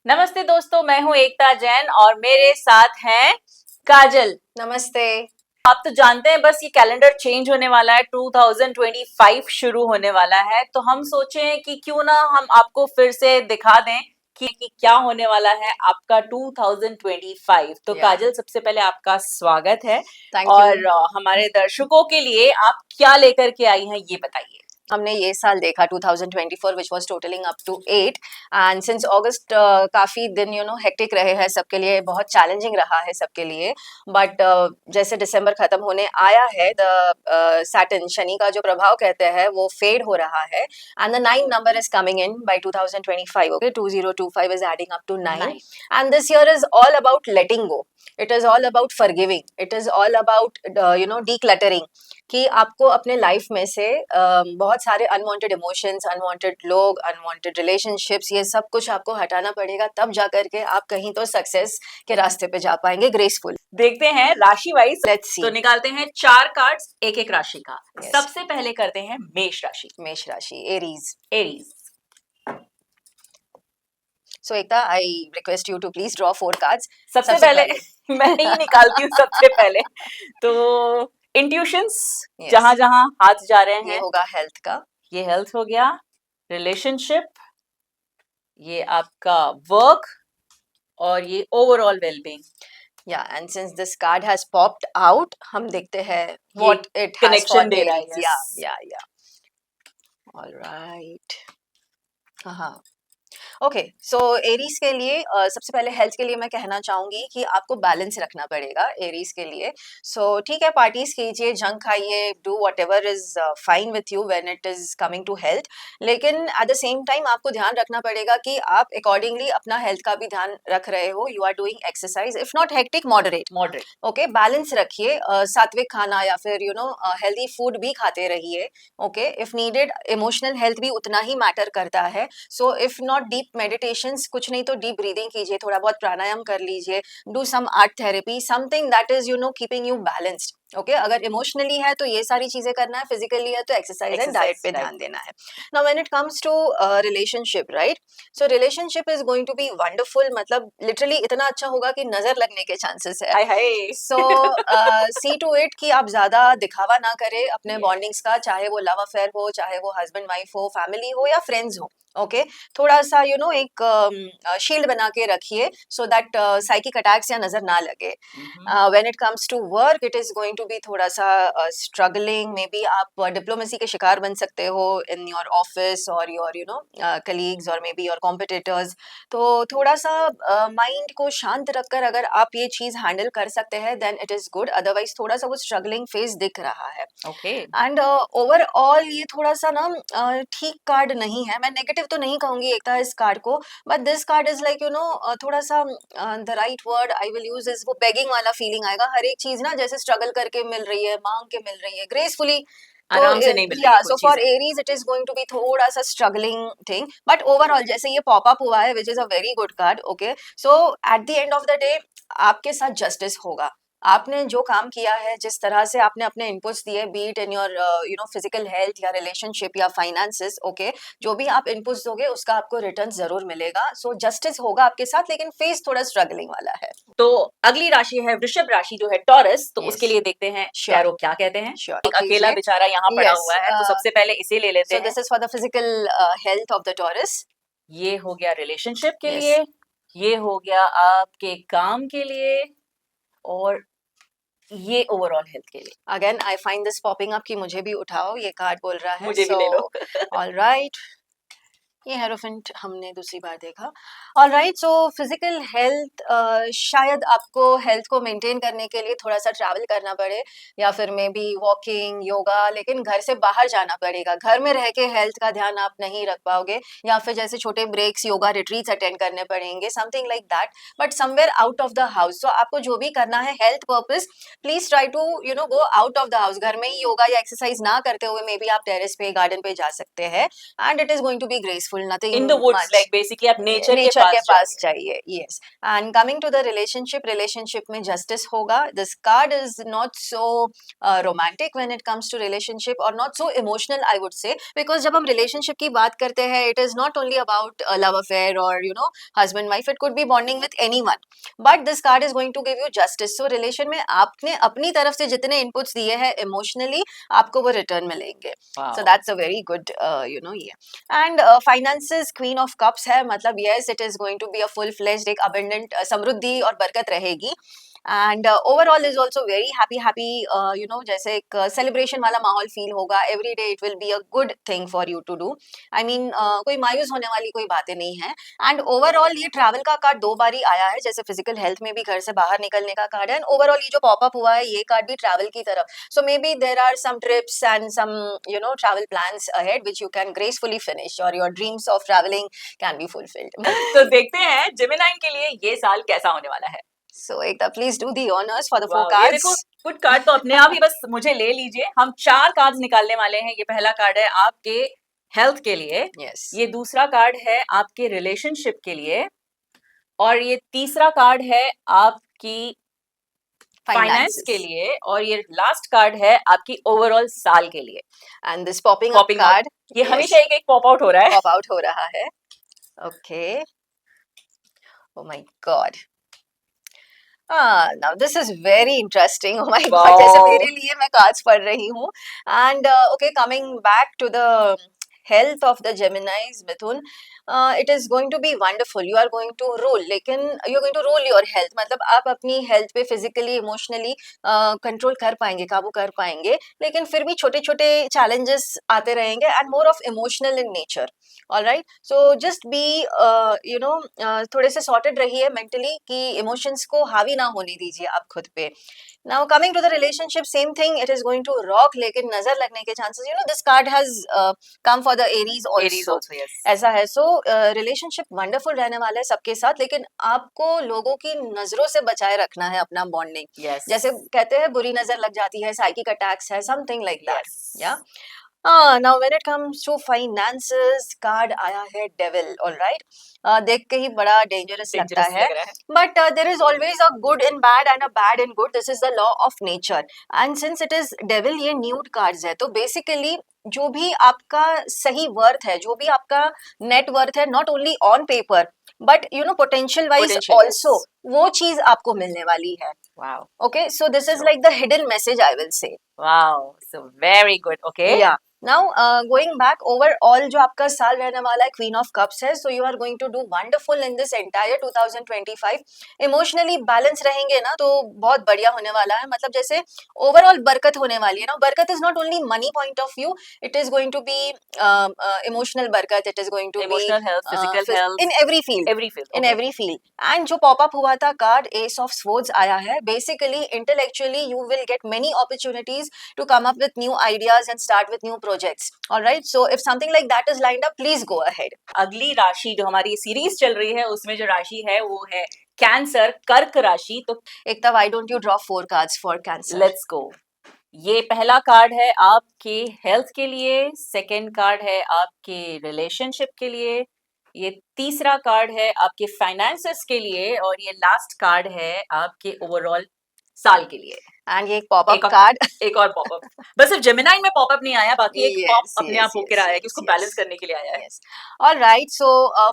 नमस्ते दोस्तों, मैं हूं एकता जैन और मेरे साथ हैं काजल। नमस्ते। आप तो जानते हैं बस ये कैलेंडर चेंज होने वाला है, 2025 शुरू होने वाला है, तो हम सोचे कि क्यों ना हम आपको फिर से दिखा दें कि क्या होने वाला है आपका 2025। तो या काजल, सबसे पहले आपका स्वागत है थैंक यू। और हमारे दर्शकों के लिए आप क्या लेकर के आई हैं ये बताइए। हमने ये साल देखा 2024 which was totalling up to 8 and since अगस्त काफ़ी दिन हेक्टिक रहे हैं सबके लिए, बहुत चैलेंजिंग रहा है सबके लिए। बट जैसे दिसंबर खत्म होने आया है, द सैटर्न शनि का जो प्रभाव कहते हैं वो फेड हो रहा है and the 9 number is coming in by 2025। Okay, 2025 is adding up to 9 and this year is all about letting go. It is all about forgiving, it is all about decluttering, कि आपको अपने life में से बहुत सारे unwanted emotions, unwanted लोग, unwanted relationships, ये सब कुछ आपको हटाना पड़ेगा, तब जा करके आप कहीं तो सक्सेस के रास्ते पे जा पाएंगे ग्रेसफुल। देखते हैं राशि वाइज। Let's see. तो निकालते हैं 4 कार्ड्स एक एक राशि का। Yes. सबसे पहले करते हैं मेष राशि। मेष राशि, Aries. Aries. So Ekta, I request you to please draw 4 cards. सबसे पहले मैं ही निकालती हूँ सबसे पहले। तो इंट्यूशंस, Yes. जहां जहां हाथ जा रहे ये हैं, होगा हेल्थ का। ये हेल्थ हो गया। रिलेशनशिप, ये आपका वर्क और ये overall wellbeing. Yeah and since this card has popped out, हम देखते हैं what it has for connection दे रहा है। एरीज। या ऑलराइट। हाँ, ओके। सो एरीज के लिए सबसे पहले हेल्थ के लिए मैं कहना चाहूंगी कि आपको बैलेंस रखना पड़ेगा एरीज के लिए। सो ठीक है, पार्टीज कीजिए, जंक खाइए, do whatever is fine with you when it is coming to health, लेकिन एट द सेम टाइम आपको ध्यान रखना पड़ेगा कि आप अकॉर्डिंगली अपना हेल्थ का भी ध्यान रख रहे हो। You are doing exercise, if not hectic, moderate. Okay, balance रखिए, सात्विक खाना या फिर हेल्दी फूड भी खाते रहिए। Okay, if needed emotional health भी उतना ही मैटर करता है। So if not deep meditations, कुछ नहीं तो डीप ब्रीदिंग कीजिए, थोड़ा बहुत प्राणायाम कर लीजिए, do some art therapy, something that is keeping you balanced. Okay, अगर इमोशनली है तो ये सारी चीजें करना है, फिजिकली है तो एक्सरसाइज एंड डाइट पे ध्यान देना है। Now when it comes to relationship, right, so relationship is going to be wonderful, मतलब लिटरली इतना अच्छा होगा कि नजर लगने के चांसेस है। सो सी टू इट कि आप ज्यादा दिखावा ना करें अपने बॉन्डिंग्स का, चाहे वो लव अफेयर हो, चाहे वो हस्बैंड वाइफ हो, फैमिली हो या फ्रेंड्स हो। ओके, थोड़ा सा एक शील्ड बना के रखिए सो दैट साइकिक अटैक्स या नजर ना लगे। When it comes to work, it is going to be थोड़ा सा स्ट्रगलिंग, मे बी आप डिप्लोमेसी के शिकार बन सकते हो इन योर ऑफिस और योर कलीग्स और मे बी योर कॉम्पिटिटर्स। तो थोड़ा सा माइंड को शांत रखकर अगर आप ये चीज हैंडल कर सकते हैं then it is good, otherwise थोड़ा सा वो स्ट्रगलिंग फेज दिख रहा है। एंड ओवरऑल ये थोड़ा सा ना ठीक कार्ड नहीं है। मैं नेगेटिव तो नहीं कहूंगी एकता इस कार्ड को, but this card is like थोड़ा सा the right word I will use is वो बेगिंग वाला फीलिंग आएगा। हर एक चीज ना जैसे स्ट्रगल करके मिल रही है, मांग के मिल रही है ग्रेसफुली, आराम से नहीं मिल रही है so for Aries it is going to be थोड़ा सा स्ट्रगलिंग थिंग, बट ओवरऑल जैसे ये पॉप अप हुआ है which is a very good card. Okay, so at the end of the day आपके साथ जस्टिस होगा। आपने जो काम किया है, जिस तरह से आपने अपने इनपुट्स दिए, be it in your physical health या रिलेशनशिप या फाइनेंसेस, ओके, जो भी आप इनपुट्स दोगे उसका आपको रिटर्न जरूर मिलेगा। सो जस्टिस होगा आपके साथ, लेकिन फेस थोड़ा स्ट्रगलिंग वाला है। तो अगली राशि है वृषभ राशि, जो है टॉरस। तो उसके लिए देखते हैं टैरो क्या कहते हैं। एक अकेला बेचारा यहाँ पड़ा हुआ है, तो सबसे पहले इसे ले लेते हैं। So this is for the physical health of the taurus. ये हो गया रिलेशनशिप के लिए, ये हो गया आपके काम के लिए, और ये ओवरऑल हेल्थ के लिए। Again I find this popping up कि मुझे भी उठाओ, ये कार्ड बोल रहा है मुझे भी ले लो। ऑलराइट, ये हेरोफेंट हमने दूसरी बार देखा। ऑलराइट, सो फिजिकल हेल्थ, शायद आपको हेल्थ को मेंटेन करने के लिए थोड़ा सा ट्रैवल करना पड़े या फिर मे बी वॉकिंग, योगा, लेकिन घर से बाहर जाना पड़ेगा। घर में रह के हेल्थ का ध्यान आप नहीं रख पाओगे, या फिर जैसे छोटे ब्रेक्स, योगा रिट्रीट्स अटेंड करने पड़ेंगे, something like that, but somewhere out of the house. So आपको जो भी करना है health purpose, please try to go out of the house. घर में ही योगा या एक्सरसाइज ना करते हुए मे बी आप टेरेस पे, गार्डन पे जा सकते हैं and it is going to be graceful beautiful, nothing in the woods, much, like basically आप नेचर के नेचर के पास पास जाइए। चाहिए, yes. And coming to the relationship में जस्टिस होगा। This card is not so romantic when it comes to relationship, और not so emotional I would say, because जब हम रिलेशनशिप की बात करते हैं it is not only about love affair और you know husband wife, it could be bonding with anyone, but this card is going to give you justice. So relation में आपने अपनी तरफ से जितने इनपुट्स दिए हैं इमोशनली, आपको वो रिटर्न मिलेंगे। So wow, that's a very good you know yeah. And finances queen of cups है, मतलब yes it is going to be a full fledged एक अबंडेंट समृद्धि और बरकत रहेगी। And overall is also very happy you know, जैसे एक celebration वाला माहौल फील होगा। Every day it will be a good thing for you to do. I mean कोई मायूस होने वाली कोई बातें नहीं है। एंड ओवरऑल ये ट्रैवल का कार्ड 2 बार ही आया है, जैसे फिजिकल हेल्थ में भी घर से बाहर निकलने का कार्ड है, एंड ओवरऑल ये जो पॉपअप हुआ है ये कार्ड भी ट्रैवल की तरफ। So maybe there are some trips and some you know travel plans ahead which you can gracefully finish, और your dreams of travelling can be fulfilled. तो देखते हैं जेमिनाई के लिए ये साल कैसा होने वाला है। So Ekta please do the honours for the 4 wow, ये कार्ड्स। देखो, गुड कार्ड तो अपने आप ही बस मुझे ले लीजिए। हम 4 कार्ड्स निकालने वाले हैं। ये पहला कार्ड है आपके हेल्थ के लिए, यस, ये दूसरा कार्ड है आपके रिलेशनशिप के लिए, और ये तीसरा कार्ड है आपकी फाइनेंस के finances, लिए, और ये लास्ट कार्ड है आपकी ओवरऑल साल के लिए। and this popping up popping out, card, ये yes, हमेशा एक एक पॉप आउट हो रहा है। pop out हो रहा है। Okay, oh my god, now this is very interesting, oh my god, जैसे वाओ, मेरे लिए मैं cards पढ़ रही हूँ। And okay, coming back to the health of the Geminis, Mithun, it is going to be wonderful, you are going to rule, लेकिन you are going to rule your health, मतलब आप अपनी health पे physically emotionally control कर पाएंगे, काबू कर पाएंगे, लेकिन फिर भी छोटे छोटे challenges आते रहेंगे and more of emotional in nature, all right, so just be you know थोड़े से sorted रहिए mentally कि emotions को हावी ना होने दीजिए आप खुद पे। Now coming to the relationship, same thing, it is going to rock, लेकिन नजर लगने के chances, you know, this card has come for the Aries Aries also, also, yes, ऐसा है। सो रिलेशनशिप वंडरफुल रहने वाला है सबके साथ, लेकिन आपको लोगों की नजरों से बचाए रखना है अपना बॉन्डिंग। यस, जैसे कहते हैं बुरी नजर लग जाती है, साइकिक अटैक्स है, something like that, yes, yeah. Now when it comes to finances, card आया है डेविल, ऑलराइट। देख के ही बड़ा डेंजरस लगता डेंजरस है, लग रहा है। But there is always a good in bad and a bad in good, this is the law of nature. And since it is devil, ये न्यूड कार्ड्स है, तो बेसिकली जो भी आपका सही वर्थ है, जो भी आपका नेट वर्थ है, not only on paper but you know potential wise potential, yes, also, वो चीज आपको मिलने वाली है। Wow, okay, so this is so like the hidden message I will say. Wow, so very good, okay. या now going back overall जो आपका साल रहने वाला है क्वीन ऑफ कप्स है, so you are going to do wonderful in this entire 2025। Emotionally balance रहेंगे ना तो बहुत बढ़िया होने वाला है, मतलब जैसे ओवरऑल बरकत होने वाली है ना। बरकत is not only money point of view, it is going to be emotional बरकत, it is going to be emotional health, physical in health, every field, every field, in okay. Every field. And जो popup हुआ था card ace of swords आया है, basically intellectually you will get many opportunities to come up with new ideas and start with new projects, all right, so if something like that is lined up, please go ahead. अगली राशि जो हमारी series चल रही है उसमें जो राशि है वो है कैंसर, कर्क राशि। तो Ekta, why don't you draw 4 cards for cancer? Let's go. ये पहला कार्ड है आपके हेल्थ के लिए, सेकंड कार्ड है आपके रिलेशनशिप के लिए, ये तीसरा कार्ड है आपके फाइनेंसेस के लिए, और ये लास्ट कार्ड है आपके ओवरऑल साल के लिए। And ये एक pop-up एक और card. एक और पॉपअप, बस सिर्फ जेमिनाई में पॉपअप नहीं आया, बाकी एक पॉप Yes, अपने yes, आप होकर yes, आया है कि yes, उसको yes. बैलेंस करने के लिए आया है। Yes. All right. So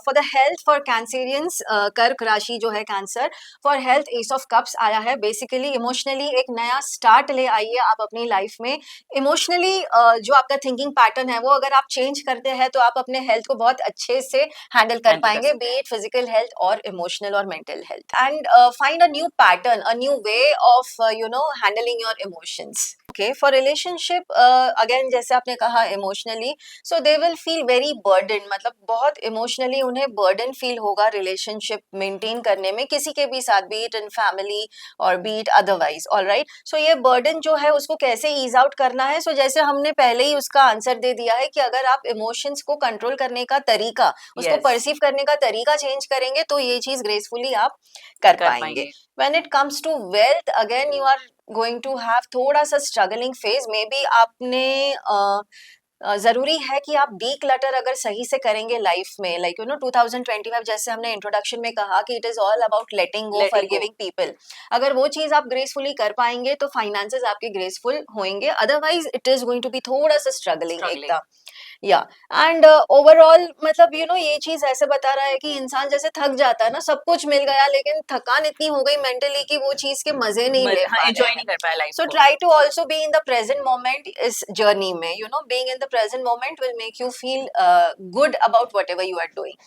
for the health for Cancerians, कर्क राशि जो है cancer, for health Ace of Cups आया है। Basically emotionally एक नया start ले आइए आप अपनी लाइफ में। Emotionally जो आपका thinking pattern है वो अगर आप change करते हैं तो आप अपने health को बहुत अच्छे से handle कर Handle कर पाएंगे, सकते be हैं। it physical health और emotional और mental health. And find a new pattern, a new way of you know handling your emotions. Okay, for relationship again जैसे आपने कहा emotionally, so they will feel very burdened, मतलब बहुत emotionally उन्हें burden feel होगा relationship maintain करने में किसी के भी साथ, बी इट इन फैमिली और बी इट अदरवाइज, ऑलराइट। सो ये बर्डन जो है उसको कैसे ईज आउट करना है, सो जैसे हमने पहले ही उसका आंसर दे दिया है कि अगर आप इमोशंस को कंट्रोल करने का तरीका, उसको Yes, परसीव करने का तरीका चेंज करेंगे तो ये चीज ग्रेसफुली आप कर कर पाएंगे। पाएंगे। When it comes to wealth, again you are going to have थोड़ा सा स्ट्रगलिंग फेज, मे बी आपने जरूरी है कि आप डी क्लटर अगर सही से करेंगे लाइफ में, लाइक 2025 जैसे हमने इंट्रोडक्शन में कहा कि it is all about letting go, Letting go. Forgiving people. अगर वो चीज आप ग्रेसफुली कर पाएंगे तो फाइनेंसेस आपके ग्रेसफुल होंगे, otherwise it is going to be थोड़ा सा स्ट्रगलिंग Struggling. एकदम। या एंड ओवरऑल मतलब ये चीज ऐसे बता रहा है कि इंसान जैसे थक जाता है ना, सब कुछ मिल गया लेकिन थकान इतनी हो गई मेंटली कि वो चीज के मजे नहीं ले पा एंजॉय रहे नहीं हैं। कर पाया लाइफ So को। try to also be in the present moment इस journey में, being in the present moment will make you feel good about whatever you are doing.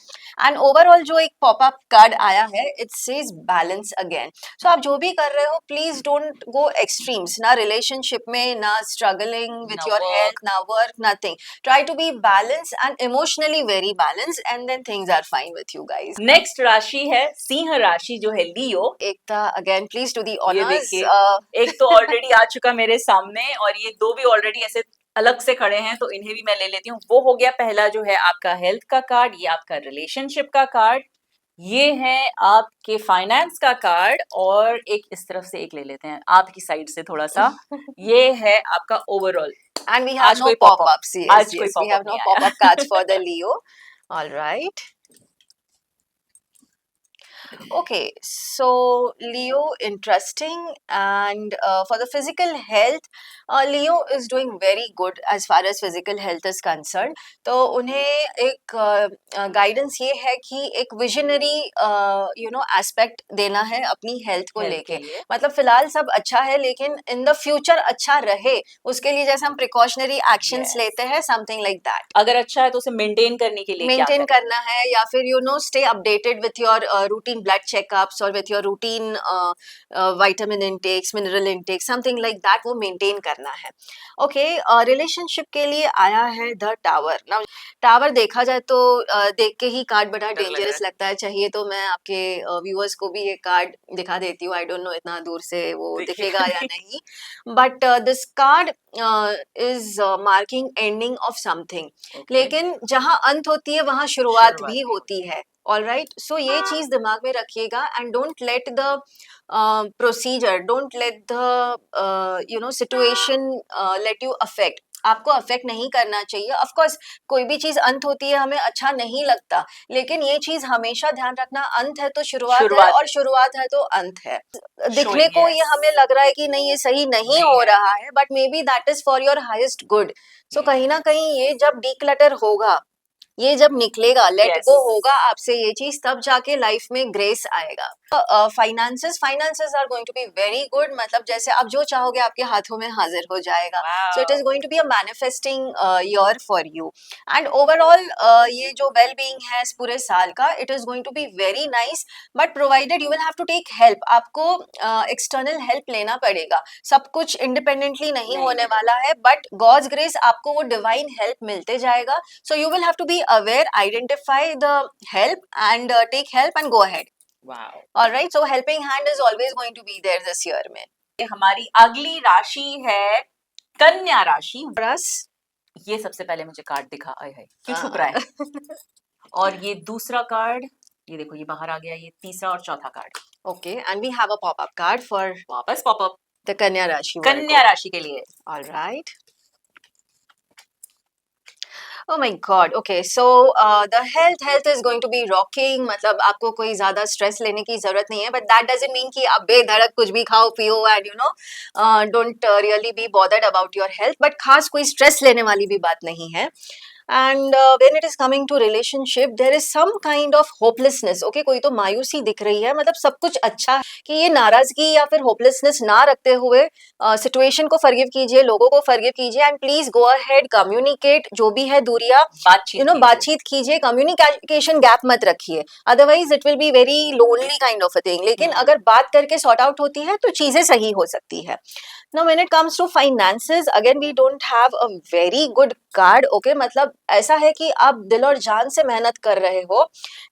And overall जो एक pop-up card आया है, it says balance again. So आप जो भी कर रहे हो, please don't go extremes, ना relationship में, ना struggling with ना your work. health, ना work, nothing. Try to be balanced and emotionally very balanced, and then things are fine with you guys. Next राशि है सिंह राशि जो है लियो। एकता again, please do the ये honors. देखिए एक तो ऑलरेडी आ चुका मेरे सामने और ये दो भी ऑलरेडी ऐसे अलग से खड़े हैं, तो इन्हें भी मैं ले लेती हूँ। वो हो गया पहला जो है आपका हेल्थ का कार्ड, ये आपका रिलेशनशिप का कार्ड, ये है आपके फाइनेंस का कार्ड, और एक इस तरफ से एक ले लेते हैं आपकी साइड से थोड़ा सा, ये है आपका ओवरऑल। And we have आज no कोई pop-up, pop-ups. Yes, आज कोई yes, we pop-up have no नहीं आया। pop-up cards for the Leo. All right. Okay, so Leo, interesting. And for the physical health, Leo is doing very good as far as physical health is concerned. तो उन्हें एक guidance ये है कि एक visionary aspect देना है अपनी हेल्थ को Health लेके। के लिए। मतलब फिलहाल सब अच्छा है लेकिन इन द फ्यूचर अच्छा रहे उसके लिए जैसे हम प्रिकॉशनरी एक्शंस Yes. लेते हैं, समथिंग लाइक दैट। अगर अच्छा है तो उसे मेंटेन करने के लिए क्या मेंटेन करें? करना है, या फिर stay updated with your routine blood checkups और with your routine vitamin intakes, mineral intake, something like that, वो मेंटेन करना है। ओके, रिलेशनशिप के लिए आया है द टावर। नाउ टावर देखा जाए तो देख के ही कार्ड बड़ा डर लग रहा डेंजरस है। लगता है, चाहिए तो मैं आपके व्यूअर्स को भी ये कार्ड दिखा देती हूँ। आई डोंट नो इतना दूर से वो दिखेगा दिखेगा या नहीं, but this card is marking ending of something. Okay. लेकिन जहां अंत होती है वहां शुरुआत शुरुआत भी भी होती है। ऑल राइट, सो ये चीज दिमाग में रखिएगा and don't let the procedure, don't let the situation let you affect. आपको अफेक्ट नहीं करना चाहिए। ऑफ कोर्स कोई भी चीज अंत होती है हमें अच्छा नहीं लगता, लेकिन ये चीज हमेशा ध्यान रखना, अंत है तो शुरुआत है शुरुआत और शुरुआत है तो अंत है। दिखने Showing, को ये yes. हमें लग रहा है कि नहीं ये सही नहीं नहीं हो है। रहा है, but may be that is for your highest good. So Yeah. कहीं ना कहीं ये जब डीक्लटर होगा, ये जब निकलेगा, लेट Yes. गो होगा आपसे ये चीज, तब जाके लाइफ में ग्रेस आएगा। Finances are going to be very good. मतलब जैसे आप जो चाहोगे आपके हाथों में हाजिर हो जाएगा। So it is Wow. Going to be a manifesting year for you. And overall ये जो वेल बीइंग है इस पूरे साल का, it is going to be very nice, but provided you will have to take help. आपको external help लेना पड़ेगा, सब कुछ इंडिपेंडेंटली नहीं होने नहीं। वाला है, बट गॉड्स ग्रेस आपको वो डिवाइन हेल्प मिलते जाएगा। So you will have to be aware, identify the help and take help and go ahead. Wow. All right, so helping hand is always going to be there this year में। ये हमारी अगली राशि है कन्या राशि। For us, ये सबसे पहले मुझे कार्ड दिखा, आए है क्यों छुप रहा है? और ये दूसरा कार्ड, ये देखो ये बाहर आ गया, ये तीसरा और चौथा card. okay, and we have a pop-up card for वापस पॉपअप the Kanya Rashi कन्या राशि के लिए। all right. Oh my God. Okay, so the health is going to be rocking. मतलब आपको कोई ज्यादा स्ट्रेस लेने की जरूरत नहीं है, but that doesn't mean कि आप बेधड़क कुछ भी खाओ पियो and don't really be bothered about your health. But खास कोई स्ट्रेस लेने वाली भी बात नहीं है। And when it is coming to relationship, there is some kind of hopelessness. Okay, कोई तो मायूसी दिख रही है, मतलब सब कुछ अच्छा है, कि ये नाराजगी या फिर होपलेसनेस ना रखते हुए सिचुएशन को फॉरगिव कीजिए, लोगों को फॉरगिव कीजिए, and please go ahead, communicate. जो भी है दूरियां, बातचीत कीजिए, कम्युनिकेशन गैप मत रखिए, otherwise it will be very lonely kind of a thing. लेकिन अगर बात करके सॉर्ट आउट होती है तो चीजें सही हो सकती है। Now when it comes to finances, again we don't have a very good card. Okay, मतलब ऐसा है कि आप दिल और जान से मेहनत कर रहे हो,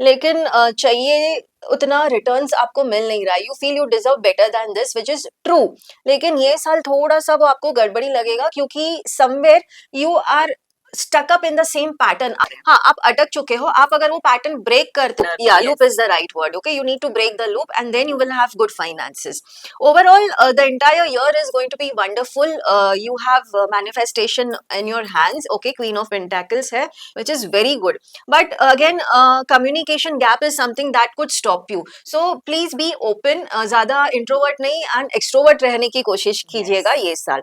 लेकिन चाहिए उतना रिटर्न्स आपको मिल नहीं रहा। You feel you deserve better than this, which is true. लेकिन ये साल थोड़ा सा वो आपको गड़बड़ी लगेगा, क्योंकि somewhere you are stuck up in the same pattern. हाँ, आप अटक चुके हो, आप अगर वो पैटर्न ब्रेक करते हो, yeah, loop is the right word, okay, you need to break the loop and then you will have good finances. Overall, the entire year is going to be wonderful. You have manifestation in your hands, okay, Queen of Pentacles है, which is very good. But again, communication gap is something that could stop you. So please be open, ज़्यादा introvert नहीं and extrovert रहने की कोशिश कीजिएगा ये साल.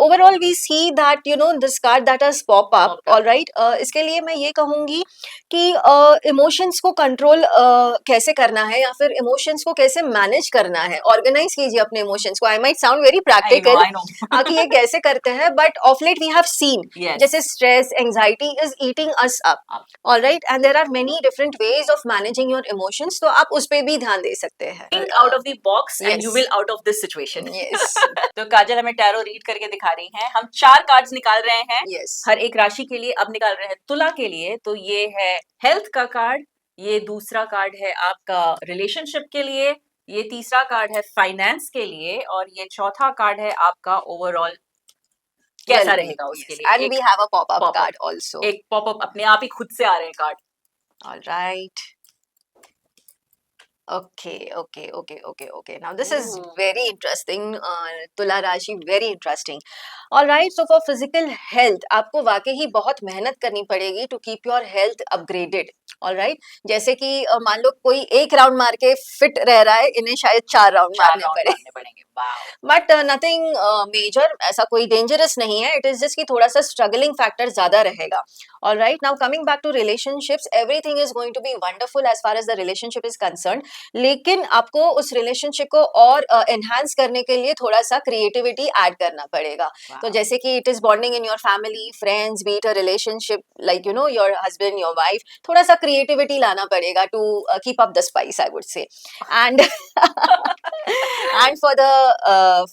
Overall, we see that you know this card that has pop up. All right. इसके लिए मैं ये कहूँगी कि इमोशंस को कंट्रोल कैसे करना है या फिर इमोशंस को कैसे मैनेज करना है. ऑर्गेनाइज कीजिए अपने इमोशंस को. I might sound very practical I know. कि ये कैसे करते हैं, but of late we have seen Yes. जैसे stress anxiety is eating us up. All right, and there are many different ways of managing your emotions, तो आप उस पे भी ध्यान दे सकते हैं. Think out of the box and you yes. will out of this situation. Yes. तो काजल हमें टैरो रीड करके दिखा रही हैं. हम 4 कार्ड्स निकाल रहे हैं Yes. हर एक राशि के लिए. अब निकाल रहे हैं तुला के लिए. तो ये है हेल्थ का कार्ड, ये दूसरा कार्ड है आपका रिलेशनशिप के लिए, ये तीसरा कार्ड है फाइनेंस के लिए और ये चौथा कार्ड है आपका ओवरऑल कैसा Well, रहेगा उसके yes. लिए. And we have a pop-up pop-up. card also. एक पॉपअप अपने आप ही खुद से आ रहे हैं card. All right. Okay. Now this is very interesting. Tula Rashi, very interesting. All right. So for physical health, आपको वाकई ही बहुत मेहनत करनी पड़ेगी to keep your health upgraded. All right. जैसे कि मान लो कोई एक राउंड मार के फिट रह रहा है, इन्हें शायद 4 राउंड मारने पड़ेंगे. Wow. बट नथिंग मेजर, ऐसा कोई डेंजरस नहीं है. इट इज जस्ट कि थोड़ा सा स्ट्रगलिंग फैक्टर ज्यादा रहेगा. All right, now coming back to relationships, everything is going to be wonderful as far as the relationship is concern. लेकिन आपको उस रिलेशनशिप को और एनहांस करने के लिए थोड़ा सा क्रिएटिविटी ऐड करना पड़ेगा. Wow. तो जैसे कि it is bonding in your family, friends, be it a relationship like you know your husband, your wife, थोड़ा सा क्रिएटिविटी लाना पड़ेगा to keep up the spice, I would say. And and for the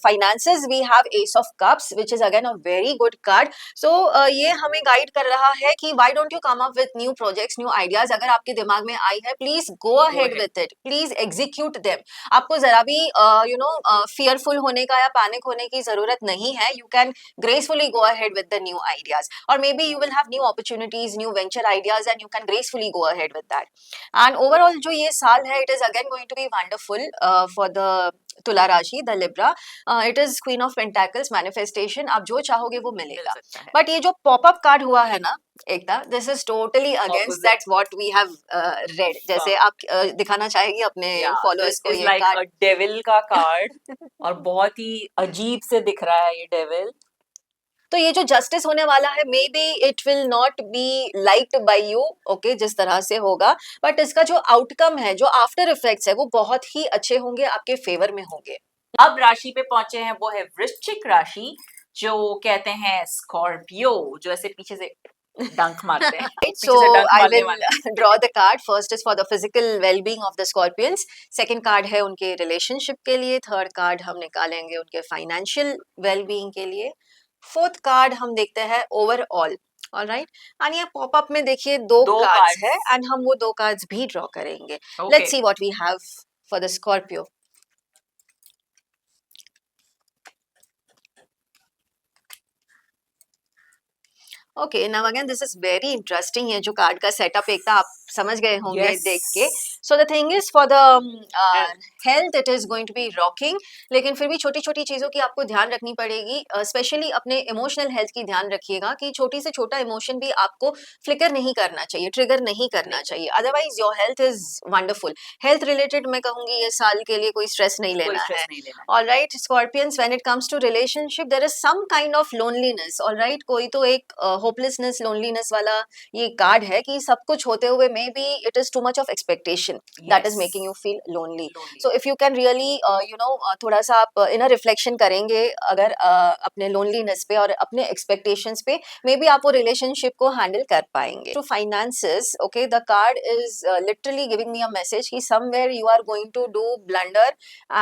finances we have Ace of Cups, which is again a very good card. So ये हमें guide कर रहा है कि why don't you come up with new projects, new ideas. अगर आपके दिमाग में आई है, please go ahead with it, please execute them. आपको जरा भी you know fearful होने का या पैनिक होने की जरूरत नहीं है. You can gracefully go ahead with the new ideas, or maybe you will have new opportunities, new venture ideas, and you can gracefully go ahead with that. And overall जो ये साल है, it is again going to be wonderful for the तुला राशि, the Libra. It is queen of pentacles, manifestation. आप जो चाहोगे वो मिलेगा. बट ये जो पॉपअप कार्ड हुआ है ना Ekta, this is totally against that what we have read. जैसे आप दिखाना चाहेगी अपने फॉलोअर्स को ये कार्ड. डेविल का कार्ड और बहुत ही अजीब से दिख रहा है ये डेविल. तो ये जो जस्टिस होने वाला है, may B it will not be liked by you, okay, जिस तरह से होगा, बट इसका जो आउटकम है, जो आफ्टर इफेक्ट्स है, वो बहुत ही अच्छे होंगे, आपके फेवर में होंगे. अब राशि पे पहुंचे हैं, वो है वृश्चिक राशि, जो कहते हैं स्कॉर्पियो, जो ऐसे पीछे से डंक मारते हैं. So I will draw the card. First is for the physical well-being of the Scorpions. Second card है उनके रिलेशनशिप के लिए. थर्ड कार्ड हम निकालेंगे उनके फाइनेंशियल वेल-बीइंग के लिए. फोर्थ कार्ड हम देखते हैं ओवरऑल. ऑलराइट, एंड ये पॉपअप में देखिए दो कार्ड्स है, एंड हम वो दो कार्ड्स भी ड्रॉ करेंगे. Let's see what we have for the Scorpio. Okay, now again this is very interesting. ये जो कार्ड का सेटअप एक था, आप समझ गए होंगे देख के. So the thing is for the health it is going to be rocking. लेकिन फिर भी छोटी छोटी चीजों की आपको ध्यान रखनी पड़ेगी. स्पेशली अपने इमोशनल हेल्थ की ध्यान रखिएगा कि छोटी से छोटा इमोशन भी आपको फ्लिकर नहीं करना चाहिए, ट्रिगर नहीं करना चाहिए. Otherwise your health is wonderful. Health related मैं कहूंगी ये साल के लिए कोई स्ट्रेस नहीं लेना है. Alright scorpions, when it comes to relationship there is some kind of loneliness. Alright, कोई तो एक होपलेसनेस, लोनलीनेस वाला ये कार्ड है कि सब कुछ होते हुए maybe it is too much of expectation that is making you feel lonely. So if you can really you know थोड़ा सा आप inner reflection करेंगे अगर अपने loneliness पे और अपने expectations पे, maybe आप वो relationship को handle कर पाएंगे. To finances, okay, the card is literally giving me a message कि somewhere you are going to do blunder,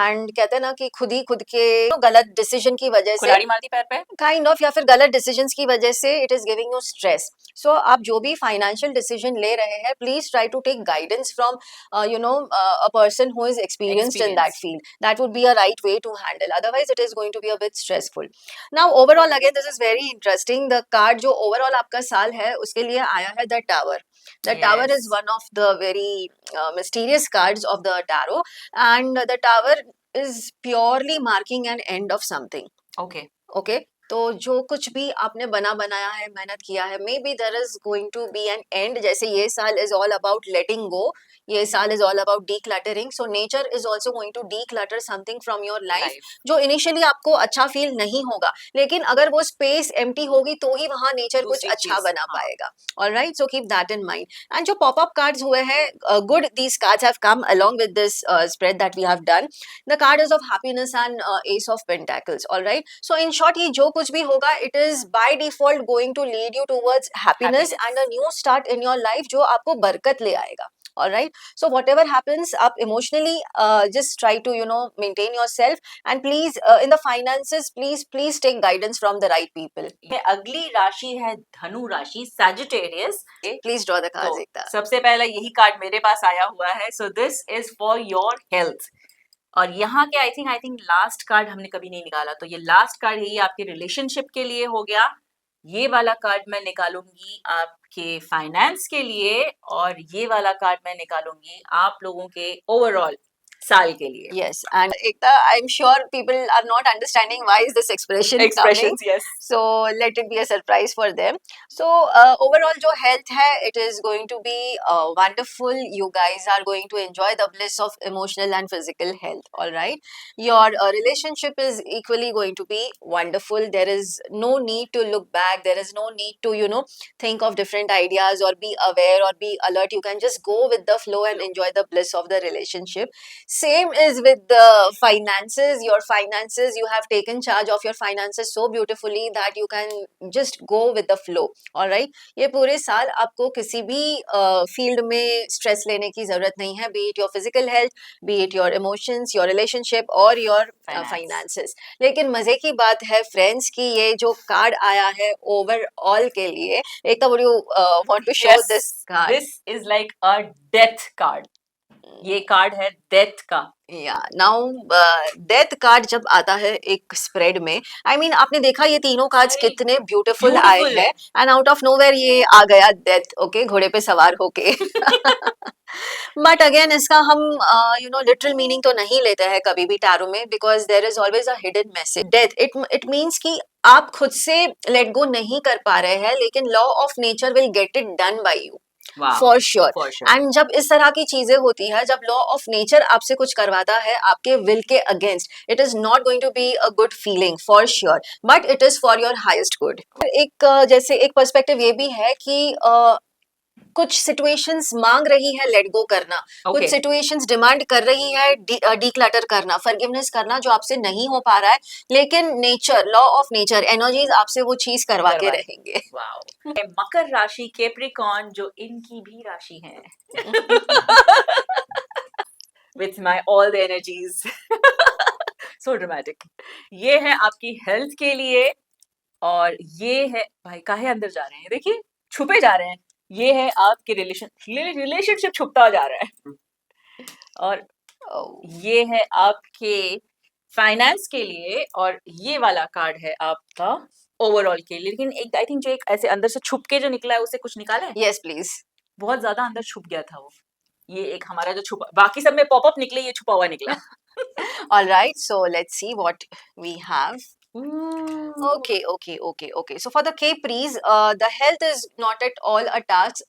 and कहते हैं ना कि खुद ही खुद के गलत decision की वजह से कुल्हाड़ी मारती पैर पे kind of, या फिर गलत decisions की वजह से it is giving you stress. So आप जो भी financial decision ले रहे हैं, please try to take guidance from a person who is experienced in that Experience. field. That would be a right way to handle, otherwise it is going to be a bit stressful. Now overall again this is very interesting. The card जो overall आपका साल है उसके लिए आया है the Tower. The Tower is Yes. one of the very mysterious cards of the tarot, and the Tower is purely marking an end of something. Okay. Okay, तो जो कुछ भी आपने बना बनाया है, मेहनत किया है, may be there is going to be an end. जैसे ये साल is all about letting go, ये साल is all about decluttering. So nature is also going to declutter something from your life, Life. जो इनिशियली आपको अच्छा feel नहीं होगा, लेकिन अगर वो स्पेस एम्प्टी होगी तो ही वहां नेचर कुछ दूसरी अच्छा चीज, बना हाँ. पाएगा. Alright, so keep that in mind. And जो पॉपअप कार्ड्स हुए हैं, good, these cards have come along with this spread that we have done. The card is of happiness and ace of pentacles. All right, so in short ये जो कुछ भी होगा, it is by default going to lead you towards happiness and a new start in your life जो आपको बरकत ले आएगा. All right, so whatever happens, आप emotionally just try to maintain yourself, and please in the finances please take guidance from the right people. ये अगली राशि है धनु राशि, Sagittarius. Okay, please draw the cards तो एकता. सबसे पहला यही कार्ड मेरे पास आया हुआ है. So this is for your health. और यहाँ के आई थिंक लास्ट कार्ड हमने कभी नहीं निकाला, तो ये लास्ट कार्ड है, ये आपके रिलेशनशिप के लिए हो गया. ये वाला कार्ड मैं निकालूंगी आपके फाइनेंस के लिए, और ये वाला कार्ड मैं निकालूंगी आप लोगों के ओवरऑल साल के लिए. Yes, and Ekta, I'm sure people are not understanding why is this expression coming. Expressions, yes. So let it be a surprise for them. So overall जो health है, it is going to be wonderful. You guys are going to enjoy the bliss of emotional and physical health. All right, your relationship is equally going to be wonderful. There is no need to look back. There is no need to think of different ideas or be aware or be alert. You can just go with the flow and enjoy the bliss of the relationship. Same is with the finances. Your finances, you have taken charge of your finances so beautifully that you can just go with the flow. All right, ये पूरे साल आपको किसी भी field में stress लेने की जरूरत नहीं है, be it your physical health, be it your emotions, your relationship or your finances. लेकिन मजे की बात है फ्रेंड्स की ये जो कार्ड आया है ओवरऑल के लिए, एक would you want to show Yes, this card? this is like a death card. ये कार्ड है डेथ का. या नाउ डेथ कार्ड जब आता है एक स्प्रेड में, आई मीन आपने देखा ये तीनों कार्ड्स अरे, कितने ब्यूटीफुल आए beautiful हैं, है. एंड आउट ऑफ नोवेयर ये आ गया डेथ. ओके, घोड़े पे सवार होके. बट अगेन इसका हम लिटरल मीनिंग तो नहीं लेते हैं कभी भी टैरो में, because there is always a hidden message. Death it means कि आप खुद से लेट गो नहीं कर पा रहे हैं, लेकिन law of nature will get it done by you. Wow, for sure. for sure. And जब इस तरह की चीजें होती है, जब लॉ ऑफ नेचर आपसे कुछ करवाता है आपके विल के against, it is not going to be a good feeling for sure, but it is for your highest good. एक जैसे एक पर्सपेक्टिव ये भी है कि कुछ सिचुएशंस मांग रही है लेट गो करना, कुछ Okay. सिचुएशंस डिमांड कर रही है डीक्लटर करना, फॉरगिवनेस करना, जो आपसे नहीं हो पा रहा है, लेकिन nature, law of nature, energies आपसे वो चीज करवा के करवा- रहेंगे. Wow. मकर राशि, कैप्रिकॉर्न, जो इनकी भी राशि है. With my all the energies. So dramatic. ये है आपकी हेल्थ के लिए, और ये है भाई काहे अंदर जा रहे हैं, देखिए छुपे जा रहे हैं. ये है आपके रिलेशनशिप छुपता जा रहा है. और ये है आपके फाइनेंस के लिए, और ये वाला कार्ड है आपका ओवरऑल के लिए. लेकिन एक आई थिंक जो एक ऐसे अंदर से छुप के जो निकला है, उसे कुछ निकाला है. Yes please. बहुत ज्यादा अंदर छुप गया था वो. ये एक हमारा जो छुपा, बाकी सब में पॉपअप निकले, ये छुपा हुआ निकला. All right, so let's see what we have. Okay. So for the Capris, the health is not at all a task.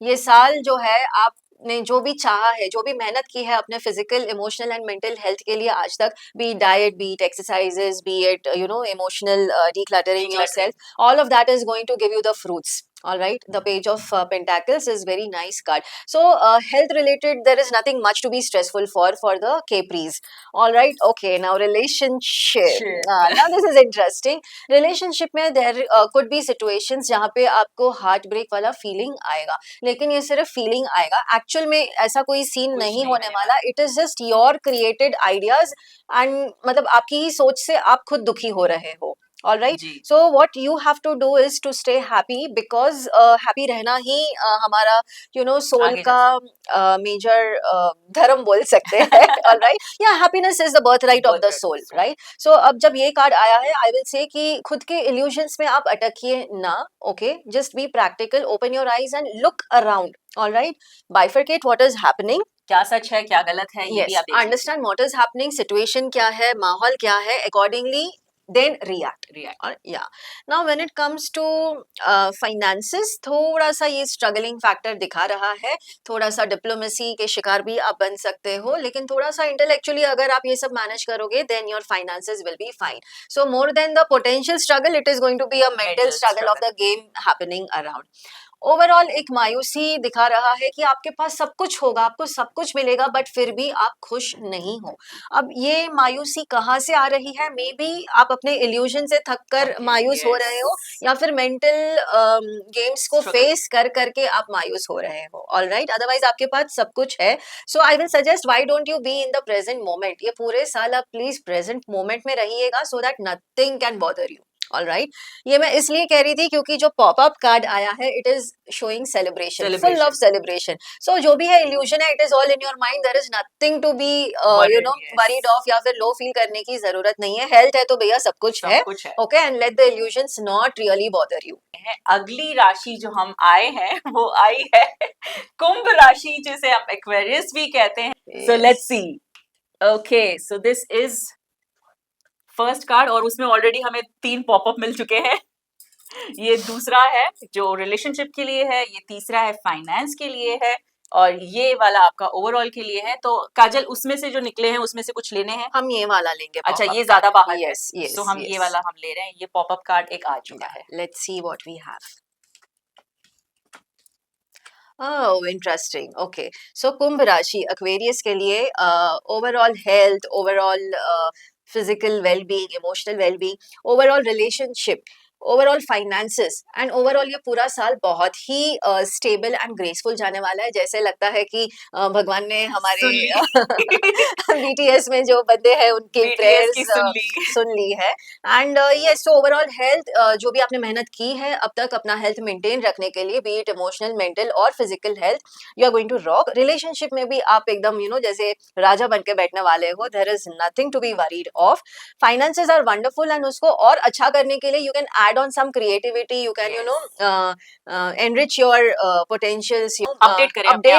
ये साल जो है आपने जो भी चाहा है, जो भी मेहनत की है अपने physical, emotional and mental health के लिए आज तक, be it diet, be it exercises, be it emotional decluttering yourself, all of that is going to give you the fruits. All right, the page of pentacles is very nice card. So health related, there is nothing much to be stressful for the Capris. All right, okay, now relationship. Now this is interesting. Relationship में there could be situations जहाँ पे आपको heart break वाला feeling आएगा, लेकिन ये सिर्फ feeling आएगा, actual में ऐसा कोई scene नहीं होने वाला. It is just your created ideas, and मतलब आपकी ही सोच से आप खुद दुखी हो रहे हो. All right. जी so what you have to do is to stay happy, because happy रहना ही हमारा सोल आगे जा का मेजर धर्म बोल सकते हैं. All right. Yeah happiness is the birth right of the soul, सकते राइट. सो अब जब ये कार्ड आया है, आई विल से कि खुद के इल्यूजन्स में आप अटकिए ना. Okay, just be practical, open your eyes and look around. All right. Bifurcate what is happening. क्या सच है क्या गलत है ये भी Yes, आप देख लीजिए. understand what is happening, situation क्या है, माहौल क्या है, accordingly then react. React. और yeah, now when it comes to finances, थोड़ा सा ये struggling factor दिखा रहा है. थोड़ा सा डिप्लोमेसी के शिकार भी आप बन सकते हो, लेकिन थोड़ा सा intellectually अगर आप ये सब मैनेज करोगे, then your finances will be fine. So more than the potential struggle, it is going to be a mental struggle of the game happening around. Overall एक मायूसी दिखा रहा है कि आपके पास सब कुछ होगा, आपको सब कुछ मिलेगा, बट फिर भी आप खुश नहीं हो. अब ये मायूसी कहाँ से आ रही है? मे बी आप अपने इल्यूजन से थक कर मायूस हो रहे हो, या फिर मेंटल गेम्स को फेस कर करके आप मायूस हो रहे हो. All right. अदरवाइज आपके पास सब कुछ है. So I will suggest, why don't you be in the present moment. ये पूरे साल आप प्लीज प्रेजेंट मोमेंट में रहिएगा, so that nothing can bother you. All right. ये मैं इसलिए कह रही थी क्योंकि जो पॉपअप कार्ड आया है, it is showing celebration, full of celebration. So जो भी है इल्यूजन है, it is all in your mind. There is nothing to be worried of या फिर लो फील करने की जरूरत नहीं है. हेल्थ है तो भैया सब कुछ है. Okay, and let the illusions not really bother you. अगली राशि जो हम आए हैं वो आई है कुंभ राशि, जिसे हम एक्वेरियस भी कहते हैं. So let's see. Okay, so this is first card और उसमें ऑलरेडी हमें 3 पॉपअप मिल चुके हैं. ये दूसरा है जो रिलेशनशिप के लिए है, ये तीसरा है फाइनेंस के लिए है, और ये वाला आपका ओवरऑल के लिए है. तो काजल, उसमें से जो निकले हैं उसमें से कुछ लेने हैं? हम ये वाला लेंगे. अच्छा, ये ज्यादा बाहर है. Yes yes. तो हम ये वाला हम ले रहे हैं. ये पॉपअप कार्ड एक आ चुका है. Let's see what we have. Oh, interesting. Okay. So कुंभ राशि एक्वेरियस के लिए overall health, overall physical wellbeing, emotional wellbeing, overall relationship, overall finances and overall ये पूरा साल बहुत ही स्टेबल एंड ग्रेसफुल जाने वाला है. जैसे लगता है कि भगवान ने हमारे बीटीएस में जो बंदे हैं उनकी प्रेयर्स सुन ली है. And yes, so overall health, जो भी आपने मेहनत की है अब तक अपना हेल्थ मेंटेन रखने के लिए, बी इट इमोशनल, मेंटल और physical health, you are going to rock. Relationship में भी आप एकदम जैसे राजा बन के बैठने वाले हो. There is nothing to be worried of. Finances are wonderful and उसको और अच्छा करने के लिए you can add on some creativity, you can enrich your potentials, update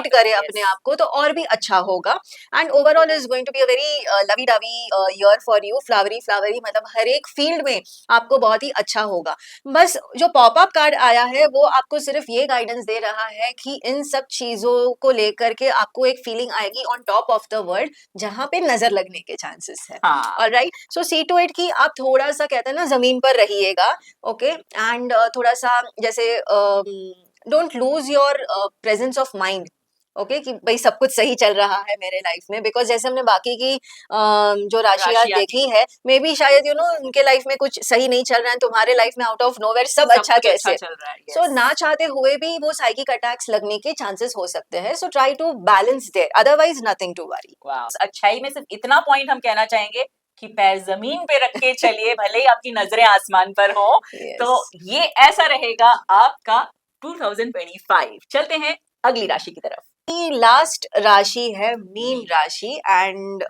करें अपने आप को, तो और भी अच्छा होगा. and overall is going to be a very lovey dovey year for you. flowery मतलब हर एक फील्ड में आपको बहुत ही अच्छा होगा. बस जो पॉपअप कार्ड आया है वो आपको सिर्फ ये गाइडेंस दे रहा है कि इन सब चीजों को लेकर के आपको एक फीलिंग आएगी on top of the world, जहां पे नजर लगने के चांसेस है. Alright. So see to it कि आप थोड़ा सा कहते हैं ना जमीन पर रहिएगा. ओके, एंड थोड़ा सा जैसे don't lose your presence of mind. Okay, कि भाई सब कुछ सही चल रहा है मेरे लाइफ में, बिकॉज जैसे हमने बाकी की जो राशियां देखी है, मे बी शायद उनके लाइफ में कुछ सही नहीं चल रहा है, तुम्हारे लाइफ में आउट ऑफ नोवेयर सब अच्छा कैसे चल रहा है. सो ना चाहते हुए भी वो साइकिक अटैक्स लगने के चांसेस हो सकते हैं. So try to balance there, otherwise nothing to worry. अच्छाई में सिर्फ इतना पॉइंट हम कहना चाहेंगे कि पैर जमीन पे रख के चलिए, भले ही आपकी नजरें आसमान पर हो. तो ये ऐसा रहेगा आपका 2025. चलते हैं अगली राशि की तरफ. लास्ट राशि है मीन राशि एंड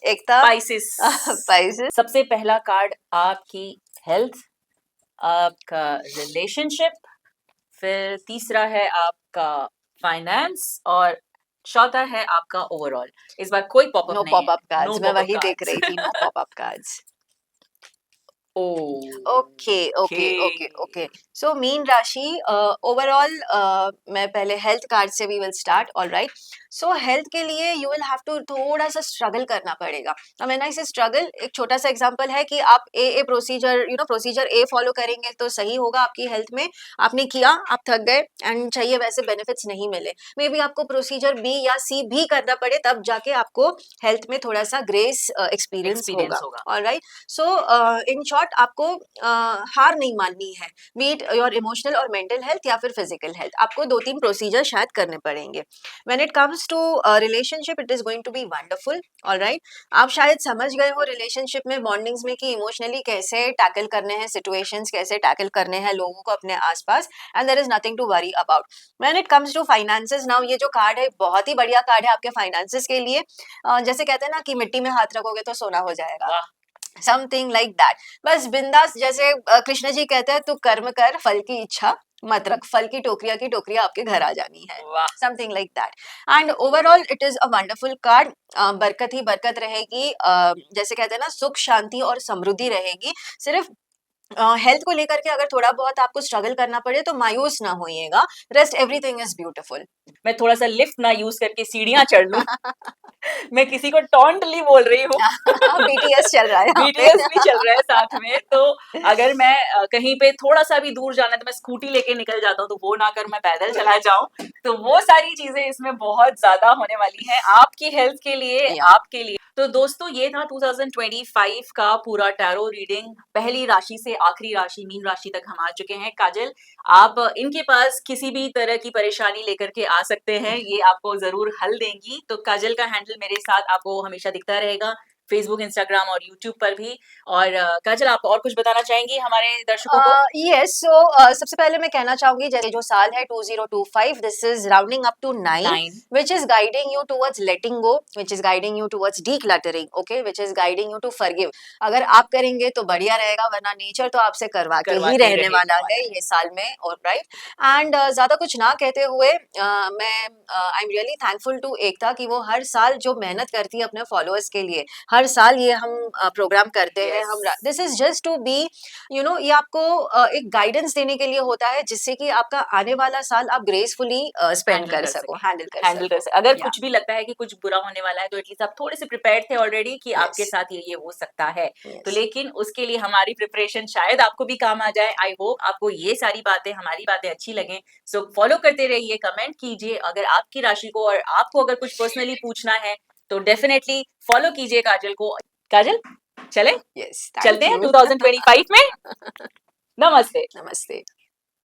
एकता स्पाइसेस. सबसे पहला कार्ड आपकी हेल्थ, आपका रिलेशनशिप, फिर तीसरा है आपका फाइनेंस और चौथा है आपका ओवरऑल. इस बार कोई पॉपअप नहीं है. No popup cards. मैं वही देख रही थी, no popup cards. Okay. So मीन राशि ओवरऑल, मैं पहले हेल्थ कार्ड से we will start. Alright. So health के लिए यू विल हैव टू थोड़ा सा स्ट्रगल करना पड़ेगा. व्हेन आई से स्ट्रगल, एक छोटा सा एग्जांपल है कि आप ए प्रोसीजर प्रोसीजर ए फॉलो करेंगे तो सही होगा आपकी हेल्थ में. आपने किया, आप थक गए एंड चाहिए वैसे बेनिफिट्स नहीं मिले, मे बी आपको प्रोसीजर बी या सी भी करना पड़े, तब जाके आपको हेल्थ में थोड़ा सा ग्रेस एक्सपीरियंस होगा. ऑलराइट. सो इन शॉर्ट आपको हार नहीं माननी है, बी इट योर इमोशनल और मेंटल हेल्थ या फिर फिजिकल हेल्थ. आपको 2-3 प्रोसीजर शायद करने पड़ेंगे. When it comes comes to relationship, it is going to be wonderful. All right, आप शायद समझ गए हो रिलेशनशिप में, बॉन्डिंग्स में, कि इमोशनली कैसे टैकल करने हैं सिचुएशंस, कैसे टैकल करने हैं लोगों को अपने आसपास, and there is nothing to worry about. When it comes to finances, now ये जो कार्ड है बहुत ही बढ़िया कार्ड है आपके फाइनेंसेस के लिए. जैसे कहते हैं ना कि मिट्टी में हाथ रखोगे तो सोना हो जाएगा, वाह, समथिंग लाइक दैट. बस बिंदास, जैसे कृष्ण जी कहते हैं, तू कर्म कर, फल की इच्छा मत रख, फल की टोकरियां आपके घर आ जानी है, वाह, something like that. And overall it is a wonderful card. बरकत ही बरकत रहेगी, जैसे कहते हैं ना, सुख शांति और समृद्धि रहेगी. सिर्फ हेल्थ को लेकर के अगर थोड़ा बहुत आपको स्ट्रगल करना पड़े तो मायूस ना होइएगा, रेस्ट एवरीथिंग इज ब्यूटीफुल. मैं थोड़ा सा लिफ्ट ना यूज करके सीढ़ियां चढ़ लूं. मैं किसी को टॉन्टली बोल रही हूँ. बीटीएस चल रहा है यहाँ पे. बीटीएस भी चल रहा है साथ में. तो अगर मैं कहीं पे थोड़ा सा भी दूर जाना है तो मैं स्कूटी लेके निकल जाता हूँ, तो वो ना कर मैं पैदल चला जाऊं. तो वो सारी चीजें इसमें बहुत ज्यादा होने वाली हैं आपकी हेल्थ के लिए, Yeah. आपके लिए. तो दोस्तों ये था 2025 का पूरा टैरो रीडिंग. पहली राशि से आखिरी राशि मीन राशि तक हम आ चुके हैं. काजल, आप इनके पास किसी भी तरह की परेशानी लेकर के आ सकते हैं, ये आपको जरूर हल देंगी. तो काजल का हैंडल मेरे साथ आपको हमेशा दिखता रहेगा, फेसबुक, इंस्टाग्राम और यूट्यूब पर भी. और काजल, आप और कुछ बताना चाहेंगी हमारे दर्शकों को? यस, सो सबसे पहले मैं कहना चाहूंगी, जैसे जो साल है 2025, this is rounding up to 9, 9. which is guiding you towards letting go, which is guiding you towards decluttering, okay, which is guiding you to forgive. अगर आप करेंगे तो बढ़िया रहेगा, वरना नेचर तो आपसे करवा के ही रहने वाला है ये साल में. और राइट, एंड ज्यादा कुछ ना कहते हुए, मैं I am really thankful to Ekta कि वो हर साल जो मेहनत करती है अपने फॉलोअर्स के लिए, हर साल ये हम प्रोग्राम करते हैं. Yes. हम this is just to be, you know, ये आपको एक गाइडेंस देने के लिए होता है, जिससे कि आपका आने वाला साल आप ग्रेसफुली स्पेंड Handle कर कर सको, सकें. हैंडल कर हैंडल कर सको. सकते. अगर Yeah. कुछ भी लगता है कि कुछ बुरा होने वाला है तो एटलीस्ट आप थोड़े से प्रिपेयर्ड थे ऑलरेडी कि आपके Yes. साथ ये हो सकता है. तो Yes. लेकिन उसके लिए हमारी प्रिपरेशन शायद आपको भी काम आ जाए. आई होप आपको ये सारी बातें, हमारी बातें अच्छी लगें. सो फॉलो करते रहिए, कमेंट कीजिए. अगर आपकी राशि को और आपको अगर कुछ पर्सनली पूछना है तो डेफिनेटली फॉलो कीजिए काजल को. काजल, चले Yes. चलते Thank हैं you. 2025 में. नमस्ते. नमस्ते.